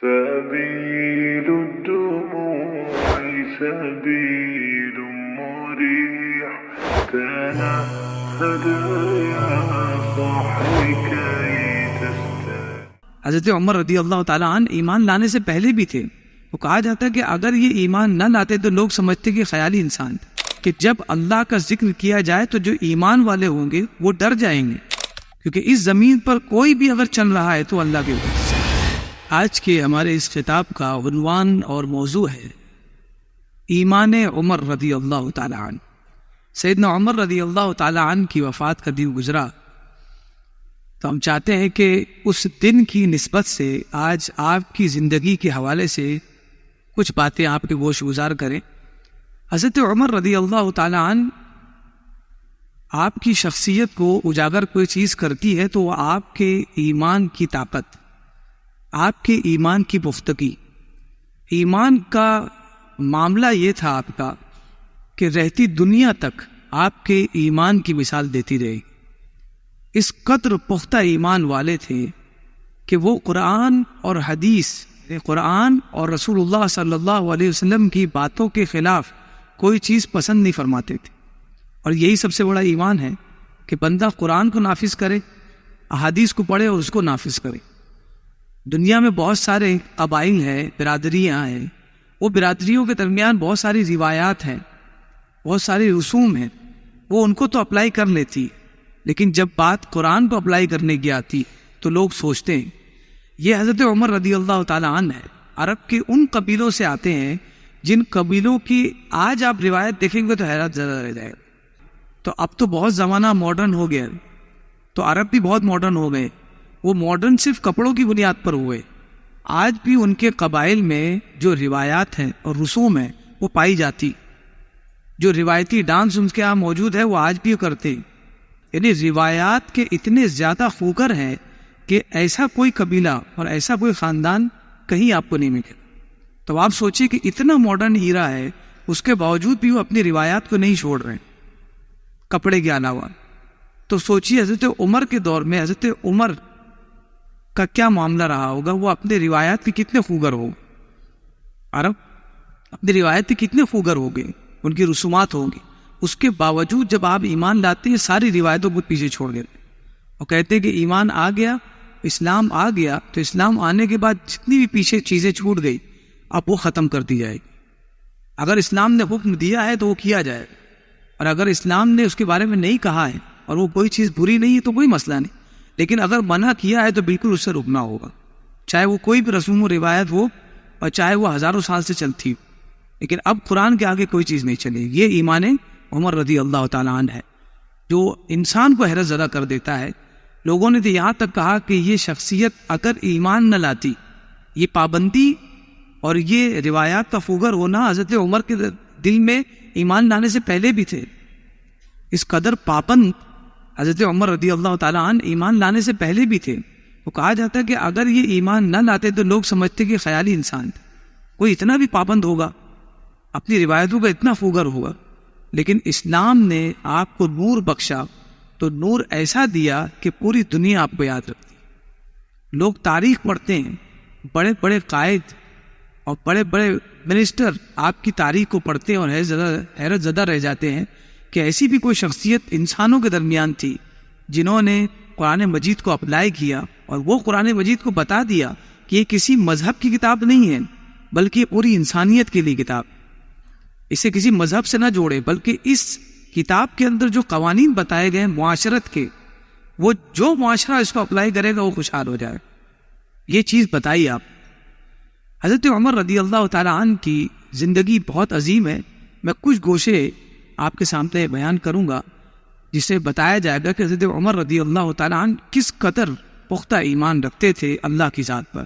سبيل الدموع سبيل مريح تنهد يا صاحي كي تستريح۔ حضرت عمر رضی اللہ تعالیٰ عنہ ایمان لانے سے پہلے بھی تھے۔ وہ کہا جاتا ہے کہ اگر یہ ایمان نہ لاتے تو لوگ سمجھتے کہ خیالی انسان تھے، کہ جب اللہ کا ذکر کیا جائے تو جو ایمان والے ہوں گے وہ ڈر جائیں گے، کیونکہ اس زمین پر کوئی بھی اگر چل رہا ہے تو اللہ کے وجہ سے۔ آج کے ہمارے اس خطاب کا عنوان اور موضوع ہے ایمان عمر رضی اللہ تعالیٰ عنہ۔ سیدنا عمر رضی اللہ تعالیٰ عنہ کی وفات کا دن گزرا، تو ہم چاہتے ہیں کہ اس دن کی نسبت سے آج آپ کی زندگی کے حوالے سے کچھ باتیں آپ کے گوش گزار کریں۔ حضرت عمر رضی اللہ تعالیٰ عنہ آپ کی شخصیت کو اجاگر کوئی چیز کرتی ہے تو وہ آپ کے ایمان کی طاقت، آپ کے ایمان کی پختگی۔ ایمان کا معاملہ یہ تھا آپ کا کہ رہتی دنیا تک آپ کے ایمان کی مثال دیتی رہے۔ اس قدر پختہ ایمان والے تھے کہ وہ قرآن اور حدیث، قرآن اور رسول اللہ صلی اللہ علیہ وسلم کی باتوں کے خلاف کوئی چیز پسند نہیں فرماتے تھے۔ اور یہی سب سے بڑا ایمان ہے کہ بندہ قرآن کو نافذ کرے، احادیث کو پڑھے اور اس کو نافذ کرے۔ دنیا میں بہت سارے قبائل ہیں، برادریاں ہیں، وہ برادریوں کے درمیان بہت ساری روایات ہیں، بہت سارے رسوم ہیں، وہ ان کو تو اپلائی کر لیتی، لیکن جب بات قرآن کو اپلائی کرنے کی آتی تو لوگ سوچتے ہیں۔ یہ حضرت عمر رضی اللہ تعالیٰ عنہ ہے، عرب کے ان قبیلوں سے آتے ہیں جن قبیلوں کی آج آپ روایت دیکھیں گے تو حیرت زدہ رہ جائے گا۔ تو اب تو بہت زمانہ ماڈرن ہو گیا، تو عرب بھی بہت ماڈرن ہو گئے، وہ ماڈرن صرف کپڑوں کی بنیاد پر ہوئے۔ آج بھی ان کے قبائل میں جو روایات ہیں اور رسوم ہیں وہ پائی جاتی، جو روایتی ڈانس ان کے یہاں موجود ہے وہ آج بھی کرتے ہیں۔ یعنی روایات کے اتنے زیادہ خوگر ہیں کہ ایسا کوئی قبیلہ اور ایسا کوئی خاندان کہیں آپ کو نہیں ملے۔ تو آپ سوچیں کہ اتنا ماڈرن ایرا ہے، اس کے باوجود بھی وہ اپنی روایات کو نہیں چھوڑ رہے کپڑے کے علاوہ۔ تو سوچیے حضرت عمر کے دور میں حضرت عمر کا کیا معاملہ رہا ہوگا، وہ اپنے روایات کے کتنے خوگر ہو، عرب اپنی روایت کے کتنے خوگر ہو گئے، ان کی رسومات ہوں گی۔ اس کے باوجود جب آپ ایمان لاتے ہیں ساری روایتوں کو پیچھے چھوڑ دیتے اور کہتے ہیں کہ ایمان آ گیا، اسلام آ گیا، تو اسلام آنے کے بعد جتنی بھی پیچھے چیزیں چھوٹ گئی اب وہ ختم کر دی جائے گی۔ اگر اسلام نے حکم دیا ہے تو وہ کیا جائے گا، اور اگر اسلام نے اس کے بارے میں نہیں کہا ہے اور وہ کوئی چیز بری نہیں ہے تو کوئی مسئلہ نہیں، لیکن اگر منع کیا ہے تو بالکل اس سے رکنا ہوگا، چاہے وہ کوئی بھی رسوم و روایت ہو اور چاہے وہ ہزاروں سال سے چلتی ہو۔ لیکن اب قرآن کے آگے کوئی چیز نہیں چلے۔ یہ ایمان عمر رضی اللہ تعالیٰ عنہ ہے جو انسان کو حیرت زدہ کر دیتا ہے۔ لوگوں نے تو یہاں تک کہا کہ یہ شخصیت اگر ایمان نہ لاتی، یہ پابندی اور یہ روایات کا فوگر ہونا حضرت عمر کے دل میں ایمان لانے سے پہلے بھی تھے۔ اس قدر پابند حضرت عمر رضی اللہ تعالیٰ عنہ ایمان لانے سے پہلے بھی تھے۔ وہ کہا جاتا ہے کہ اگر یہ ایمان نہ لاتے تو لوگ سمجھتے کہ خیالی انسان تھے، کوئی اتنا بھی پابند ہوگا، اپنی روایتوں کا اتنا فوگر ہوگا۔ لیکن اسلام نے آپ کو نور بخشا تو نور ایسا دیا کہ پوری دنیا آپ کو یاد رکھتی۔ لوگ تاریخ پڑھتے ہیں، بڑے بڑے قائد اور بڑے بڑے منسٹر آپ کی تاریخ کو پڑھتے ہیں اور حیرت زدہ رہ جاتے ہیں کہ ایسی بھی کوئی شخصیت انسانوں کے درمیان تھی جنہوں نے قرآن مجید کو اپلائی کیا، اور وہ قرآن مجید کو بتا دیا کہ یہ کسی مذہب کی کتاب نہیں ہے بلکہ یہ پوری انسانیت کے لیے کتاب، اسے کسی مذہب سے نہ جوڑے، بلکہ اس کتاب کے اندر جو قوانین بتائے گئے ہیں معاشرت کے، وہ جو معاشرہ اس کو اپلائی کرے گا وہ خوشحال ہو جائے۔ یہ چیز بتائی آپ۔ حضرت عمر رضی اللہ تعالیٰ عنہ کی زندگی بہت عظیم ہے۔ میں کچھ گوشے آپ کے سامنے بیان کروں گا جس سے بتایا جائے گا کہ حضرت عمر رضی اللہ تعالیٰ عنہ کس قدر پختہ ایمان رکھتے تھے اللہ کی ذات پر۔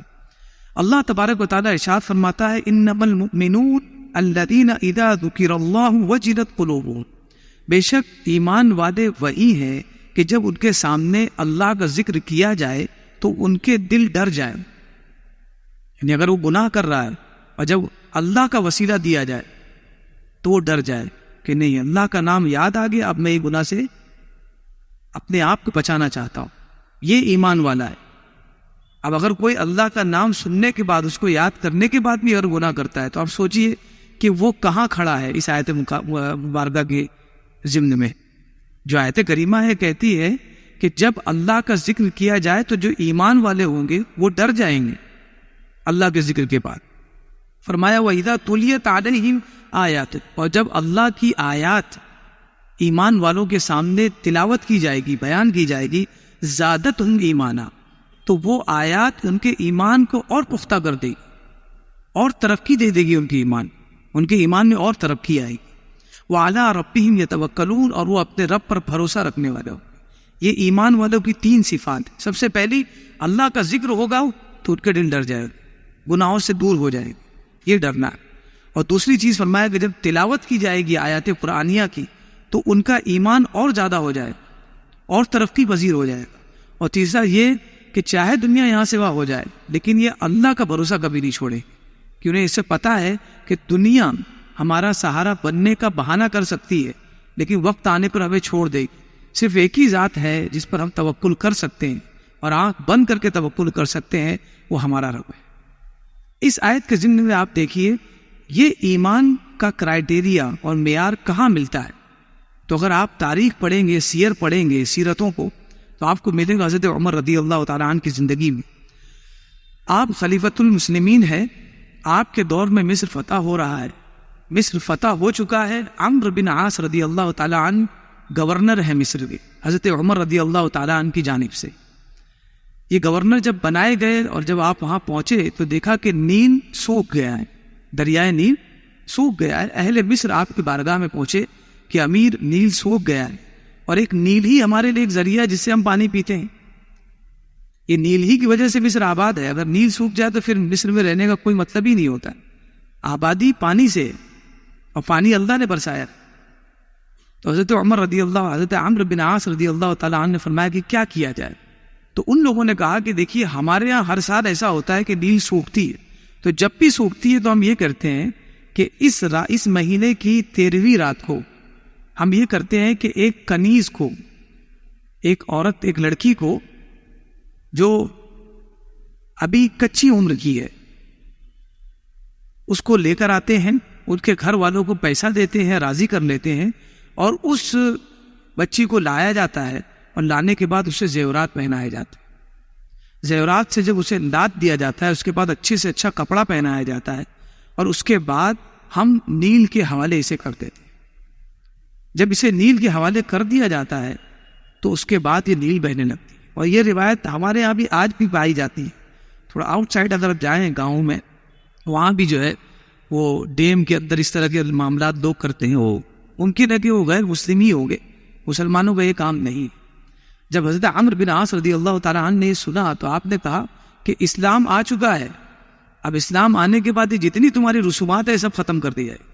اللہ تبارک و تعالیٰ ارشاد فرماتا ہے انما المؤمنون الذین اذا ذکر اللہ وجلت قلوبهم، بے شک ایمان والے وہی ہیں کہ جب ان کے سامنے اللہ کا ذکر کیا جائے تو ان کے دل ڈر جائے۔ یعنی اگر وہ گناہ کر رہا ہے اور جب اللہ کا وسیلہ دیا جائے تو وہ ڈر جائے کہ نہیں، اللہ کا نام یاد آ گیا، اب میں یہ گناہ سے اپنے آپ کو بچانا چاہتا ہوں۔ یہ ایمان والا ہے۔ اب اگر کوئی اللہ کا نام سننے کے بعد، اس کو یاد کرنے کے بعد بھی اگر گناہ کرتا ہے تو آپ سوچئے کہ وہ کہاں کھڑا ہے اس آیت مبارکہ کے ضمن میں۔ جو آیت کریمہ ہے کہتی ہے کہ جب اللہ کا ذکر کیا جائے تو جو ایمان والے ہوں گے وہ ڈر جائیں گے اللہ کے ذکر کے بعد۔ فرمایا وَإِذَا تُلِيَتْ عَلَيْهِمْ آیات، اور جب اللہ کی آیات ایمان والوں کے سامنے تلاوت کی جائے گی، بیان کی جائے گی، زادتہم ایمانا، تو وہ آیات ان کے ایمان کو اور پختہ کر دے گی، اور ترقی دے دے گی ان کے ایمان میں اور ترقی آئے گی۔ وَعَلَىٰ رَبِّهِمْ يَتَوَكَّلُونَ، اور وہ اپنے رب پر بھروسہ رکھنے والے ہوں۔ یہ ایمان والوں کی 3 صفات ہیں۔ سب سے پہلی، اللہ کا ذکر ہوگا تو ان کے دل ڈر جائے گا، گناہوں سے دور ہو جائے گا، یہ ڈرنا ہے۔ اور دوسری چیز فرمایا کہ جب تلاوت کی جائے گی آیات قرآنیہ کی تو ان کا ایمان اور زیادہ ہو جائے گا اور ترقی پذیر ہو جائے گا۔ اور تیسرا یہ کہ چاہے دنیا یہاں سے وہاں ہو جائے لیکن یہ اللہ کا بھروسہ کبھی نہیں چھوڑے، کہ انہیں اس سے پتہ ہے کہ دنیا ہمارا سہارا بننے کا بہانہ کر سکتی ہے لیکن وقت آنے پر ہمیں چھوڑ دے گی۔ صرف ایک ہی ذات ہے جس پر ہم توکل کر سکتے ہیں اور آنکھ بند کر کے توکل کر سکتے ہیں، وہ ہمارا رب ہے۔ اس آیت کے ضمن میں آپ دیکھیے یہ ایمان کا کرائیٹیریا اور معیار کہاں ملتا ہے۔ تو اگر آپ تاریخ پڑھیں گے، سیر پڑھیں گے، سیرتوں کو، تو آپ کو ملے گا حضرت عمر رضی اللہ تعالیٰ عنہ کی زندگی میں۔ آپ خلیفۃ المسلمین ہیں، آپ کے دور میں مصر فتح ہو رہا ہے، مصر فتح ہو چکا ہے، عمرو بن عاص رضی اللہ تعالیٰ عنہ گورنر ہے مصر کے، حضرت عمر رضی اللہ تعالیٰ عنہ کی جانب سے۔ یہ گورنر جب بنائے گئے اور جب آپ وہاں پہنچے تو دیکھا کہ نیل سوکھ گیا ہے، دریائے نیل سوکھ گیا ہے۔ اہل مصر آپ کی بارگاہ میں پہنچے کہ امیر نیل سوکھ گیا ہے، اور ایک نیل ہی ہمارے لیے ایک ذریعہ ہے جس سے ہم پانی پیتے ہیں، یہ نیل ہی کی وجہ سے مصر آباد ہے، اگر نیل سوکھ جائے تو پھر مصر میں رہنے کا کوئی مطلب ہی نہیں ہوتا۔ آبادی پانی سے، اور پانی اللہ نے برسایا۔ تو حضرت عمر رضی اللہ، حضرت عمرو بن عاص رضی اللہ تعالیٰ عنہ نے فرمایا کہ کیا کیا جائے؟ تو ان لوگوں نے کہا کہ دیکھیے ہمارے یہاں ہر سال ایسا ہوتا ہے کہ نیل سوکھتی ہے، تو جب بھی سوکھتی ہے تو ہم یہ کرتے ہیں کہ اس مہینے کی 13ویں رات کو ہم یہ کرتے ہیں کہ ایک کنیز کو، ایک عورت، ایک لڑکی کو جو ابھی کچی عمر کی ہے، اس کو لے کر آتے ہیں، ان کے گھر والوں کو پیسہ دیتے ہیں، راضی کر لیتے ہیں، اور اس بچی کو لایا جاتا ہے، اور لانے کے بعد اسے زیورات پہنائے جاتے ہیں۔ زیورات سے جب اسے لاد دیا جاتا ہے، اس کے بعد اچھے سے اچھا کپڑا پہنایا جاتا ہے، اور اس کے بعد ہم نیل کے حوالے اسے کر دیتے ہیں۔ جب اسے نیل کے حوالے کر دیا جاتا ہے تو اس کے بعد یہ نیل بہنے لگتی ہے، اور یہ روایت ہمارے یہاں بھی آج بھی پائی جاتی ہے۔ تھوڑا آؤٹ سائڈ اگر جائیں گاؤں میں، وہاں بھی جو ہے وہ ڈیم کے اندر اس طرح کے معاملات لوگ کرتے ہیں، وہ ممکن ہے کہ وہ غیر مسلم ہی ہوں گے، مسلمانوں کا یہ کام نہیں۔ جب حضرت عمرو بن عاص رضی اللہ تعالیٰ عنہ نے یہ سنا تو آپ نے کہا کہ اسلام آ چکا ہے، اب اسلام آنے کے بعد یہ جتنی تمہاری رسومات ہے سب ختم کر دی جائے،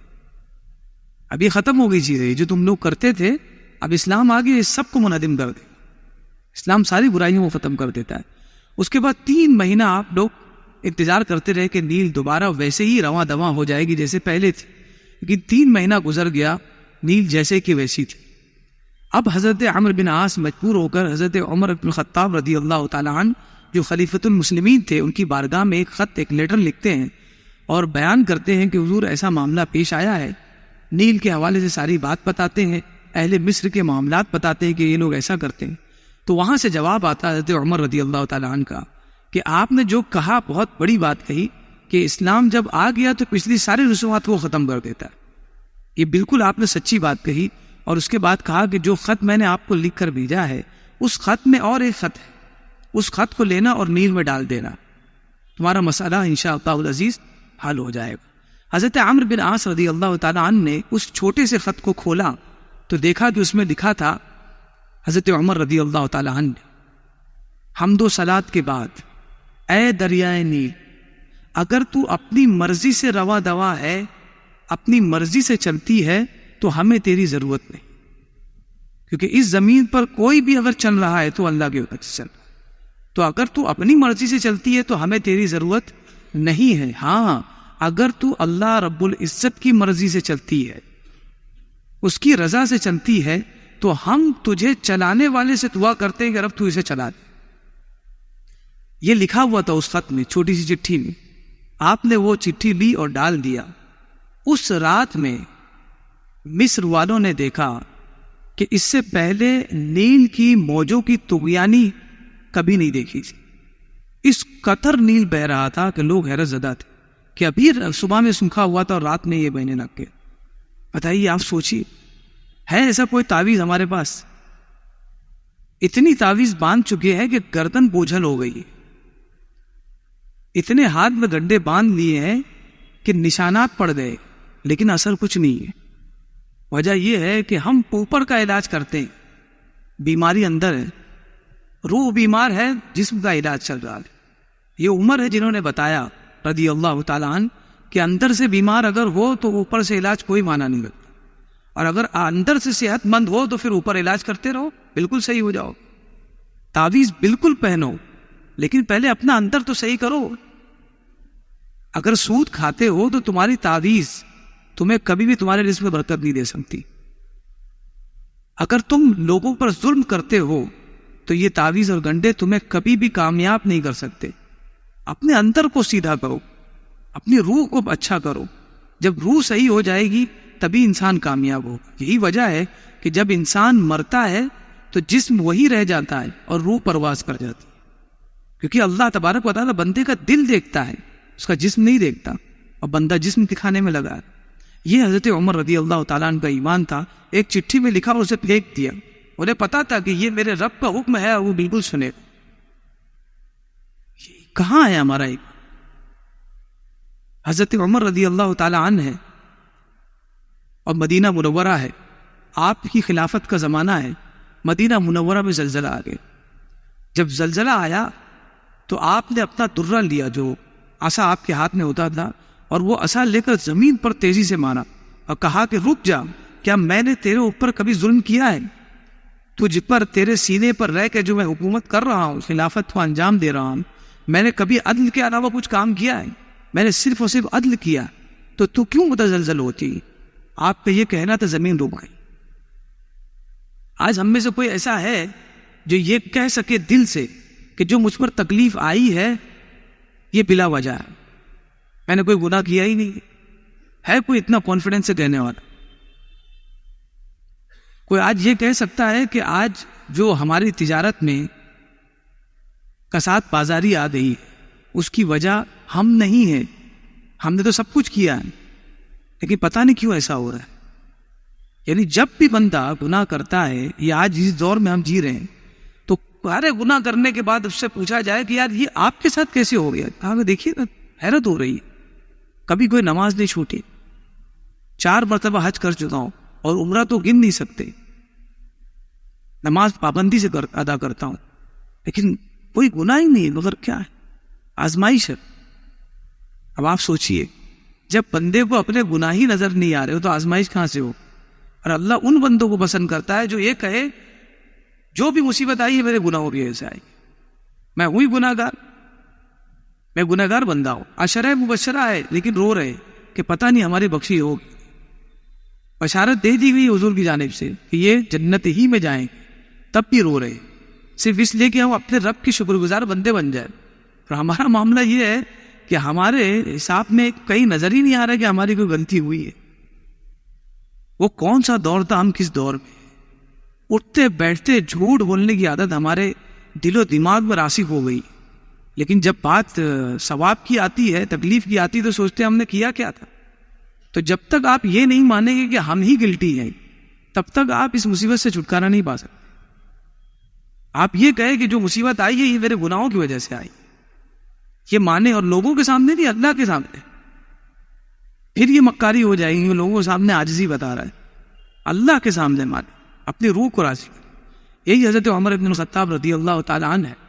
اب یہ ختم ہو گئی چیزیں جو تم لوگ کرتے تھے، اب اسلام آ گیا، یہ سب کو منہدم کر دے، اسلام ساری برائیوں کو ختم کر دیتا ہے۔ اس کے بعد 3 مہینہ آپ لوگ انتظار کرتے رہے کہ نیل دوبارہ ویسے ہی رواں دواں ہو جائے گی جیسے پہلے تھی، لیکن 3 مہینہ گزر گیا، نیل جیسے کہ ویسی تھی۔ اب حضرت عمرو بن عاص مجبور ہو کر حضرت عمر بن خطاب رضی اللہ تعالیٰ عنہ جو خلیفۃ المسلمین تھے ان کی بارگاہ میں ایک خط، ایک لیٹر لکھتے ہیں اور بیان کرتے ہیں کہ حضور ایسا معاملہ پیش آیا ہے، نیل کے حوالے سے ساری بات بتاتے ہیں، اہل مصر کے معاملات بتاتے ہیں کہ یہ لوگ ایسا کرتے ہیں۔ تو وہاں سے جواب آتا ہے حضرت عمر رضی اللہ تعالیٰ عنہ کا کہ آپ نے جو کہا بہت بڑی بات کہی کہ اسلام جب آ گیا تو پچھلی ساری رسومات کو ختم کر دیتا ہے، یہ بالکل آپ نے سچی بات کہی۔ اور اس کے بعد کہا کہ جو خط میں نے آپ کو لکھ کر بھیجا ہے اس خط میں اور ایک خط ہے، اس خط کو لینا اور نیل میں ڈال دینا، تمہارا مسئلہ انشاءاللہ العزیز حل ہو جائے گا۔ حضرت عمرو بن عاص رضی اللہ تعالیٰ عنہ نے اس چھوٹے سے خط کو کھولا تو دیکھا کہ اس میں لکھا تھا حضرت عمر رضی اللہ تعالیٰ عنہ نے، حمد و صلات کے بعد، اے دریائے نیل، اگر تو اپنی مرضی سے روا دوا ہے، اپنی مرضی سے چلتی ہے تو ہمیں تیری ضرورت نہیں، کیونکہ اس زمین پر کوئی بھی اگر چل رہا ہے تو اللہ کی وجہ سے چل رہا ہے، تو اگر تو اپنی مرضی سے چلتی ہے تو ہمیں تیری ضرورت نہیں ہے۔ ہاں اگر تو اللہ رب العزت کی مرضی سے چلتی ہے، اس کی رضا سے چلتی ہے، تو ہم تجھے چلانے والے سے دعا کرتے ہیں کہ رب تو اسے چلا دے۔ یہ لکھا ہوا تھا اس خط میں، چھوٹی سی چٹھی میں. آپ نے وہ چٹھی لی اور ڈال دیا. اس رات میں مصر والوں نے دیکھا کہ اس سے پہلے نیل کی موجوں کی طغیانی کبھی نہیں دیکھی تھی. اس قطر نیل بہ رہا تھا کہ لوگ حیرت زدہ تھے کہ ابھی صبح میں سوکھا ہوا تھا اور رات میں یہ بہنے لگ گئے. بتائیے، آپ سوچیے، ہے ایسا کوئی تعویذ ہمارے پاس؟ اتنی تعویذ باندھ چکے ہیں کہ گردن بوجھل ہو گئی ہے. اتنے ہاتھ میں گڈھے باندھ لیے ہیں کہ نشانات پڑ گئے لیکن اثر کچھ نہیں ہے. وجہ یہ ہے کہ ہم اوپر کا علاج کرتے ہیں، بیماری اندر ہے، روح بیمار ہے، جسم کا علاج چل رہا ہے. یہ عمر ہے جنہوں نے بتایا رضی اللہ تعالیٰ عنہ کہ اندر سے بیمار اگر ہو تو اوپر سے علاج کوئی معنی نہیں رکھتا، اور اگر اندر سے صحت مند ہو تو پھر اوپر علاج کرتے رہو، بالکل صحیح ہو جاؤ. تعویذ بالکل پہنو لیکن پہلے اپنا اندر تو صحیح کرو. اگر سود کھاتے ہو تو تمہاری تعویذ تمہیں کبھی بھی تمہارے رزق میں برکت نہیں دے سکتی. اگر تم لوگوں پر ظلم کرتے ہو تو یہ تعویذ اور گنڈے تمہیں کبھی بھی کامیاب نہیں کر سکتے. اپنے اندر کو سیدھا کرو، اپنی روح کو اچھا کرو. جب روح صحیح ہو جائے گی تبھی انسان کامیاب ہوگا. یہی وجہ ہے کہ جب انسان مرتا ہے تو جسم وہی رہ جاتا ہے اور روح پرواز کر جاتی ہے، کیونکہ اللہ تبارک و تعالیٰ بندے کا دل دیکھتا ہے، اس کا جسم نہیں دیکھتا، اور بندہ جسم دکھانے میں لگا ہے. یہ حضرت عمر رضی اللہ تعالیٰ عنہ کا ایمان تھا. ایک چٹھی میں لکھا اور اسے پھینک دیا. انہیں پتا تھا کہ یہ میرے رب کا حکم ہے، وہ بالکل سنے. کہاں ہے ہمارا ایک حضرت عمر رضی اللہ تعالیٰ عنہ ہے اور مدینہ منورہ ہے. آپ کی خلافت کا زمانہ ہے. مدینہ منورہ میں زلزلہ آ گیا. جب زلزلہ آیا تو آپ نے اپنا درہ لیا، جو عصا آپ کے ہاتھ میں ہوتا تھا، اور وہ عصا لے کر زمین پر تیزی سے مارا اور کہا کہ رک جا، کیا میں نے تیرے اوپر کبھی ظلم کیا ہے؟ تجھ پر، تیرے سینے پر رہ کے جو میں حکومت کر رہا ہوں، خلافت کو انجام دے رہا ہوں، میں نے کبھی عدل کے علاوہ کچھ کام کیا ہے؟ میں نے صرف اور صرف عدل کیا، تو کیوں متزلزل ہوتی؟ آپ پہ یہ کہنا تو زمین رک گئی. آج ہم میں سے کوئی ایسا ہے جو یہ کہہ سکے دل سے کہ جو مجھ پر تکلیف آئی ہے یہ بلا وجہ ہے، میں نے کوئی گناہ کیا ہی نہیں؟ ہے کوئی اتنا کانفیڈنس سے کہنے والا؟ کوئی آج یہ کہہ سکتا ہے کہ آج جو ہماری تجارت میں کساد بازاری آ گئی ہے اس کی وجہ ہم نہیں ہے؟ ہم نے تو سب کچھ کیا ہے لیکن پتہ نہیں کیوں ایسا ہو رہا ہے. یعنی جب بھی بندہ گناہ کرتا ہے، یا آج اس دور میں ہم جی رہے ہیں، تو سارے گناہ کرنے کے بعد اس سے پوچھا جائے کہ یار یہ آپ کے ساتھ کیسے ہو گیا؟ کہا کہ دیکھیے نا، حیرت ہو رہی ہے، کبھی کوئی نماز نہیں چھوٹی، 4 مرتبہ حج کر چکا ہوں اور عمرہ تو گن نہیں سکتے، نماز پابندی سے ادا کرتا ہوں، لیکن کوئی گناہ ہی نہیں، مگر کیا ہے؟ آزمائش ہے. اب آپ سوچئے، جب بندے کو اپنے گناہ ہی نظر نہیں آ رہے ہو تو آزمائش کہاں سے ہو؟ اور اللہ ان بندوں کو پسند کرتا ہے جو یہ کہے جو بھی مصیبت آئی ہے میرے گناہوں کی وجہ سے آئی، میں ہوئی گناہ گار، میں گناہ گار بندہ ہوں. عشرہ مبشرہ ہے لیکن رو رہے کہ پتہ نہیں ہماری بخشی ہوگی. بشارت دے دی گئی حضور کی جانب سے کہ یہ جنت ہی میں جائیں، تب بھی رو رہے صرف اس لیے کہ ہم اپنے رب کی شکر گزار بندے بن جائیں. اور ہمارا معاملہ یہ ہے کہ ہمارے حساب میں کہیں نظر ہی نہیں آ رہا کہ ہماری کوئی غلطی ہوئی ہے. وہ کون سا دور تھا، ہم کس دور میں؟ اٹھتے بیٹھتے جھوٹ بولنے کی عادت ہمارے دل و دماغ میں راسخ ہو گئی، لیکن جب بات ثواب کی آتی ہے، تکلیف کی آتی ہے، تو سوچتے ہم نے کیا کیا تھا. تو جب تک آپ یہ نہیں مانیں گے کہ ہم ہی گلٹی ہیں، تب تک آپ اس مصیبت سے چھٹکارا نہیں پا سکتے. آپ یہ کہیں کہ جو مصیبت آئی ہے یہ میرے گناہوں کی وجہ سے آئی، یہ مانے، اور لوگوں کے سامنے نہیں، اللہ کے سامنے. پھر یہ مکاری ہو جائے گی، لوگوں کے سامنے عاجزی بتا رہا ہے، اللہ کے سامنے مانے، اپنی روح کو راضی کرے. یہی حضرت عمر ابن الخطاب رضی اللہ تعالیٰ عنہ ہے.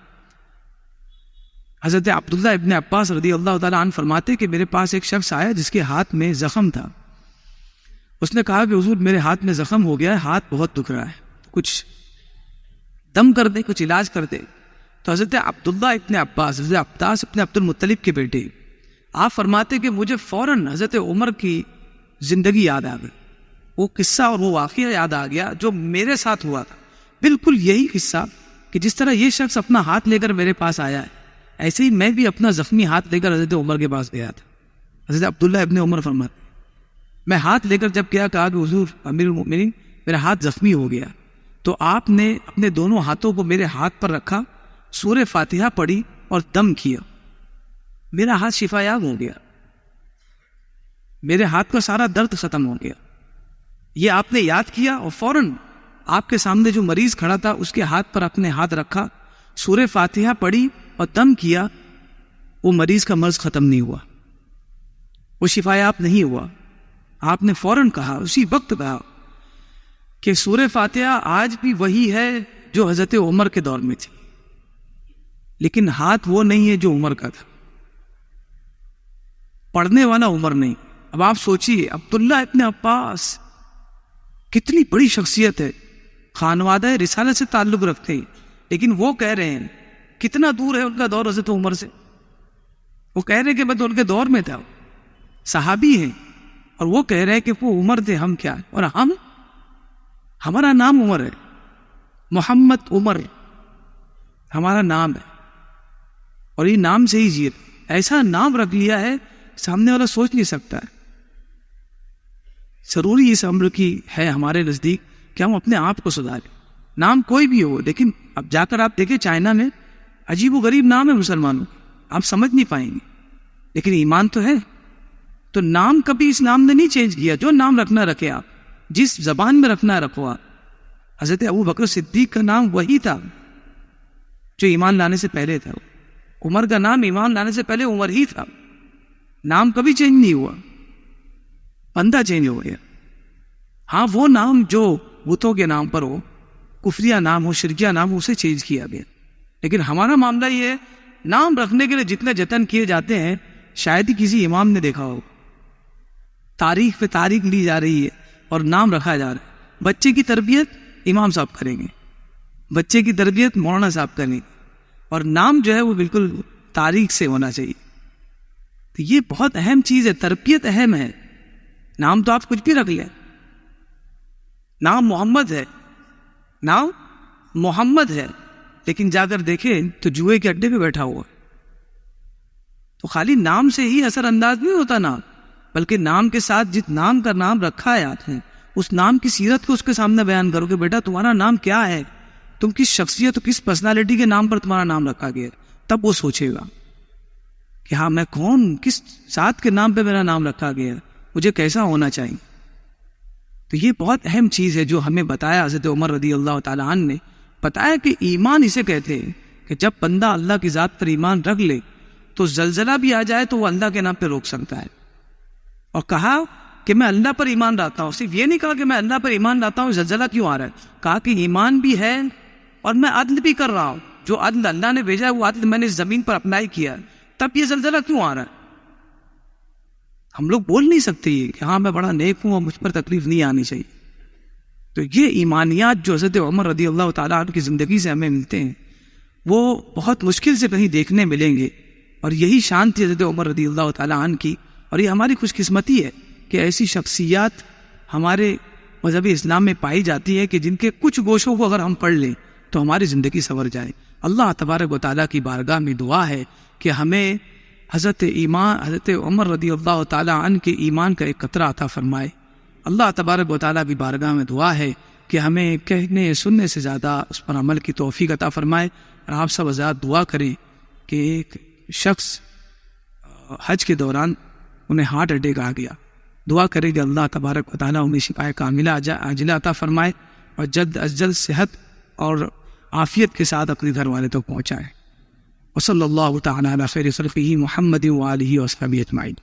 حضرت عبداللہ ابن عباس رضی اللہ تعالیٰ عنہ فرماتے کہ میرے پاس ایک شخص آیا جس کے ہاتھ میں زخم تھا. اس نے کہا کہ حضور میرے ہاتھ میں زخم ہو گیا ہے، ہاتھ بہت دکھ رہا ہے، کچھ دم کر دے، کچھ علاج کر دے. تو حضرت عبداللہ ابن عباس، حضرت عباس ابن عبد المطلب کے بیٹے، آپ فرماتے کہ مجھے فوراً حضرت عمر کی زندگی یاد آ گئی، وہ قصہ اور وہ واقعہ یاد آ گیا جو میرے ساتھ ہوا تھا. بالکل یہی قصہ کہ جس طرح یہ شخص اپنا ہاتھ لے کر میرے پاس آیا ہے، ایسے ہی میں بھی اپنا زخمی ہاتھ لے کر حضرت عمر کے پاس گیا تھا. حضرت عبداللہ ابن عمر فرماتے میں ہاتھ لے کر جب کہا کہ حضور امیر المؤمنین میرا ہاتھ زخمی ہو گیا, تو آپ نے اپنے دونوں ہاتھوں کو میرے ہاتھ پر رکھا, سورہ فاتحہ پڑھی اور دم کیا, میرا ہاتھ شفا یاب ہو گیا, میرے ہاتھ کا سارا درد ختم ہو گیا. یہ آپ نے یاد کیا اور فوراً آپ کے سامنے جو مریض کھڑا تھا اس کے ہاتھ پر اپنے ہاتھ رکھا, سورہ فاتحہ پڑھی اور دم کیا, وہ مریض کا مرض ختم نہیں ہوا, وہ شفا یاب نہیں ہوا. آپ نے فوراً کہا, اسی وقت کہا کہ سورہ فاتحہ آج بھی وہی ہے جو حضرت عمر کے دور میں تھی, لیکن ہاتھ وہ نہیں ہے جو عمر کا تھا, پڑھنے والا عمر نہیں. اب آپ سوچئے عبداللہ ابن عباس کتنی بڑی شخصیت ہے, خانوادہ رسالت سے تعلق رکھتے ہیں, لیکن وہ کہہ رہے ہیں کتنا دور ہے ان کا دور حضرت عمر سے. وہ کہہ رہے ہیں کہ میں تو ان کے دور میں تھا, صحابی ہیں, اور وہ کہہ رہے ہیں کہ وہ عمر تھے, ہم کیا, اور ہمارا نام عمر ہے, محمد عمر ہمارا نام ہے, اور یہ نام سے ہی جیت, ایسا نام رکھ لیا ہے سامنے والا سوچ نہیں سکتا ہے. ضروری اس امر کی ہے ہمارے نزدیک کہ ہم اپنے آپ کو سدھاریں. نام کوئی بھی ہو, لیکن اب جا کر آپ دیکھیں چائنا میں عجیب و غریب نام ہے مسلمانوں, آپ سمجھ نہیں پائیں گے, لیکن ایمان تو ہے. تو نام کبھی اس نام نے نہیں چینج کیا, جو نام رکھنا رکھے, آپ جس زبان میں رکھنا رکھو. آپ حضرت ابو بکر صدیق کا نام وہی تھا جو ایمان لانے سے پہلے تھا, عمر کا نام ایمان لانے سے پہلے عمر ہی تھا, نام کبھی چینج نہیں ہوا, بندہ چینج ہو گیا. ہاں وہ نام جو بتوں کے نام پر ہو, کفریہ نام ہو, شرکیہ نام ہو, اسے چینج کیا گیا. لیکن ہمارا معاملہ یہ ہے, نام رکھنے کے لیے جتنے جتن کیے جاتے ہیں شاید ہی کسی امام نے دیکھا ہو. تاریخ پہ تاریخ لی جا رہی ہے اور نام رکھا جا رہا ہے. بچے کی تربیت امام صاحب کریں گے, بچے کی تربیت مولانا صاحب کریں گے, اور نام جو ہے وہ بالکل تاریخ سے ہونا چاہیے. تو یہ بہت اہم چیز ہے, تربیت اہم ہے. نام تو آپ کچھ بھی رکھ لیں, نام محمد ہے, نام محمد ہے, لیکن جا کر دیکھیں تو جوئے کے اڈے پہ بیٹھا ہوا. تو خالی نام سے ہی اثر انداز نہیں ہوتا نام, بلکہ نام کے ساتھ جس نام کا نام رکھا ہے آپ نے, اس نام کی سیرت کو اس کے سامنے بیان کرو کہ بیٹا تمہارا نام کیا ہے, تم کس شخصیت کس پرسنالٹی کے نام پر تمہارا نام رکھا گیا. تب وہ سوچے گا کہ ہاں میں کون, کس ذات کے نام پہ میرا نام رکھا گیا, مجھے کیسا ہونا چاہیے. تو یہ بہت اہم چیز ہے جو ہمیں بتایا حضرت عمر رضی اللہ تعالیٰ عنہ نے, بتایا کہ ایمان اسے کہتے ہیں کہ جب بندہ اللہ کی ذات پر ایمان رکھ لے تو زلزلہ بھی آ جائے تو وہ اللہ کے نام پہ روک سکتا ہے. اور کہا کہ میں اللہ پر ایمان لاتا ہوں, صرف یہ نہیں کہا کہ میں اللہ پر ایمان لاتا ہوں, زلزلہ کیوں آ رہا ہے, کہا کہ ایمان بھی ہے اور میں عدل بھی کر رہا ہوں, جو عدل اللہ نے بھیجا ہے وہ عدل میں نے اس زمین پر اپلائی کیا, تب یہ زلزلہ کیوں آ رہا ہے. ہم لوگ بول نہیں سکتے یہ کہ ہاں میں بڑا نیک ہوں اور مجھ پر تکلیف نہیں آنی چاہیے. تو یہ ایمانیات جو حضرت عمر رضی اللہ تعالیٰ عنہ کی زندگی سے ہمیں ملتے ہیں وہ بہت مشکل سے کہیں دیکھنے ملیں گے, اور یہی شان تھی حضرت عمر رضی اللہ تعالیٰ عنہ کی. اور یہ ہماری خوش قسمتی ہے کہ ایسی شخصیات ہمارے مذہب اسلام میں پائی جاتی ہے کہ جن کے کچھ گوشوں کو اگر ہم پڑھ لیں تو ہماری زندگی سنور جائے. اللہ تبارک و تعالیٰ کی بارگاہ میں دعا ہے کہ ہمیں حضرت عمر رضی اللہ تعالیٰ عنہ کے ایمان کا ایک قطرہ عطا فرمائے. اللہ تبارک و تعالیٰ کی بارگاہ میں دعا ہے کہ ہمیں کہنے سننے سے زیادہ اس پر عمل کی توفیق عطا فرمائے. اور آپ سب آزاد دعا کریں کہ ایک شخص حج کے دوران انہیں ہارٹ اٹیک آ گیا, دعا کریں کہ اللہ تبارک و تعالیٰ انہیں شفائے کاملہ عاجلہ عطا فرمائے اور جلد از جلد صحت اور عافیت کے ساتھ اپنے گھر والے تک پہنچائے. وصلی اللہ تعالیٰ علی خیر خلقہ محمد وآلہ وصحبہ اجمعین.